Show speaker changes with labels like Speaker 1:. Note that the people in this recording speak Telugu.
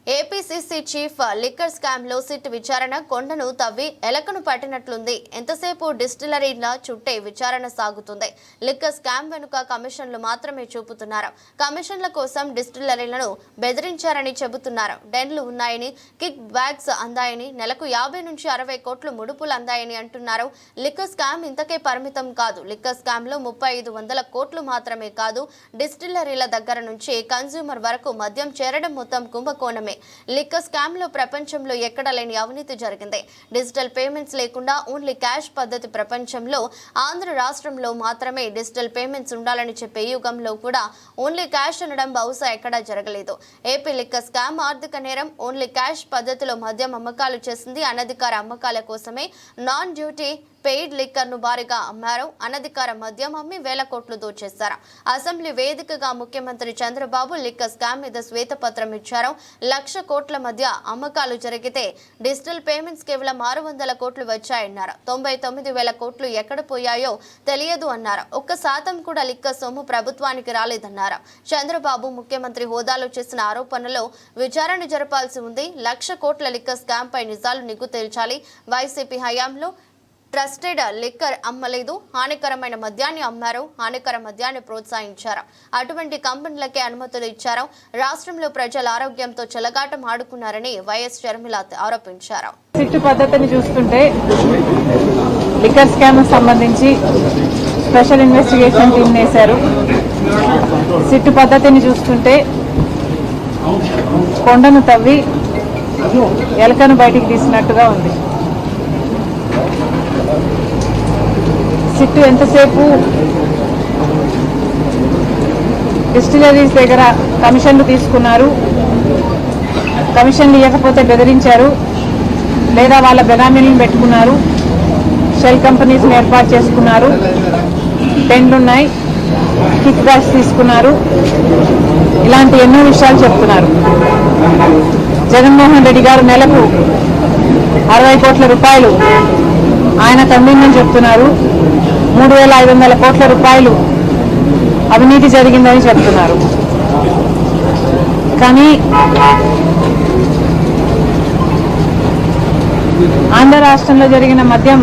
Speaker 1: ఏపీసీసీ చీఫ్ లిక్కర్ స్కామ్ లో సిట్ విచారణ కొండను తవ్వి ఎలకను పట్టినట్లుంది. ఎంతసేపు డిస్టిలరీల చుట్టే విచారణ సాగుతుంది. లిక్కర్ స్కామ్ వెనుక కమిషన్లు మాత్రమే చూపుతున్నారు. కమిషన్ల కోసం డిస్టిలరీలను బెదిరించారని చెబుతున్నారు. డెన్లు ఉన్నాయని, కిక్ బ్యాగ్స్ అందాయని, నెలకు 50 నుంచి 60 కోట్లు ముడుపులు అందాయని అంటున్నారు. లిక్కర్ స్కామ్ ఇంతకే పరిమితం కాదు. లిక్కర్ స్కామ్ లో 3500 కోట్లు మాత్రమే కాదు, డిస్టిలరీల దగ్గర నుంచి కన్స్యూమర్ వరకు మద్యం చేరడం మొత్తం కుంభకోణమే. లిక్కర్ స్కామ్ లో ప్రపంచంలో ఎక్కడ లేని అవినీతి జరిగింది. డిజిటల్ పేమెంట్స్ లేకుండా ఓన్లీ క్యాష్ పద్ధతి ప్రపంచంలో ఆంధ్ర రాష్ట్రంలో మాత్రమే డిజిటల్ పేమెంట్స్ ఉండాలని చెప్పే యుగంలో కూడా ఓన్లీ క్యాష్ అనడం బహుశా ఎక్కడా జరగలేదు. ఏపీ లిక్కర్ స్కామ్ ఆర్థిక నేరం. ఓన్లీ క్యాష్ పద్ధతిలో మద్యం అమ్మకాలు చేసింది. అనధికార అమ్మకాల కోసమే నాన్ డ్యూటీ పెయిడ్ లిక్కర్ ను భారీగా అమ్మారు. అనధికార మద్యం అమ్మి వేల కోట్లు దోచేశారు. అసెంబ్లీ వేదికగా ముఖ్యమంత్రి చంద్రబాబు లిక్కర్ స్కామ్ మీద శ్వేతపత్రం ఇచ్చారు. 1,00,000 కోట్ల మధ్య అమ్మకాలు జరిగితే డిజిటల్ పేమెంట్స్ కేవలం 600 కోట్లు వచ్చాయన్నారు. 99,000 కోట్లు ఎక్కడ పోయాయో తెలియదు అన్నారు. 1% కూడా లిక్కర్ సొమ్ము ప్రభుత్వానికి రాలేదన్నారు. చంద్రబాబు ముఖ్యమంత్రి హోదాలో చేసిన ఆరోపణలో విచారణ జరపాల్సి ఉంది. 1,00,000 కోట్ల లిక్కర్ స్కామ్ పై నిజాలు నిగ్గు తేల్చాలి. వైసీపీ హయాంలో ట్రస్టెడ్ లిక్కర్ అమ్మలేదు, హానికరమైన మద్యాన్ని అమ్మారు, హానికర మద్యాన్ని ప్రోత్సహించారు. అటువంటి కంపెనీలకే అనుమతులు ఇచ్చారు. రాష్ట్రంలో ప్రజల ఆరోగ్యంతో చెలగాటం ఆడుకున్నారని వైఎస్ షర్మిల ఆరోపించారు.
Speaker 2: సిట్టు పద్ధతిని చూస్తుంటే లిక్కర్ స్కామ్ సంబంధించి స్పెషల్ ఇన్వెస్టిగేషన్ టీం వేశారు. సిట్టు పద్ధతిని చూస్తుంటే కొండను తవ్వి ఎలకను బయటికి తీసినట్టుగా ఉంది. సిట్టు ఎంతసేపు డిస్టిలరీస్ దగ్గర కమిషన్లు తీసుకున్నారు, కమిషన్లు ఇవ్వకపోతే బెదిరించారు, లేదా వాళ్ళ బెనామీలను పెట్టుకున్నారు, షెల్ కంపెనీస్ని ఏర్పాటు చేసుకున్నారు, టెండ్లున్నాయి, కిక్ బ్యాగ్స్ తీసుకున్నారు, ఇలాంటి ఎన్నో విషయాలు చెప్తున్నారు. జగన్మోహన్ రెడ్డి గారు నెలకు 60 కోట్ల రూపాయలు ఆయన తండ్రిని చెప్తున్నారు. 3,500 కోట్ల రూపాయలు అవినీతి జరిగిందని చెప్తున్నారు. కానీ ఆంధ్ర రాష్ట్రంలో జరిగిన మద్యం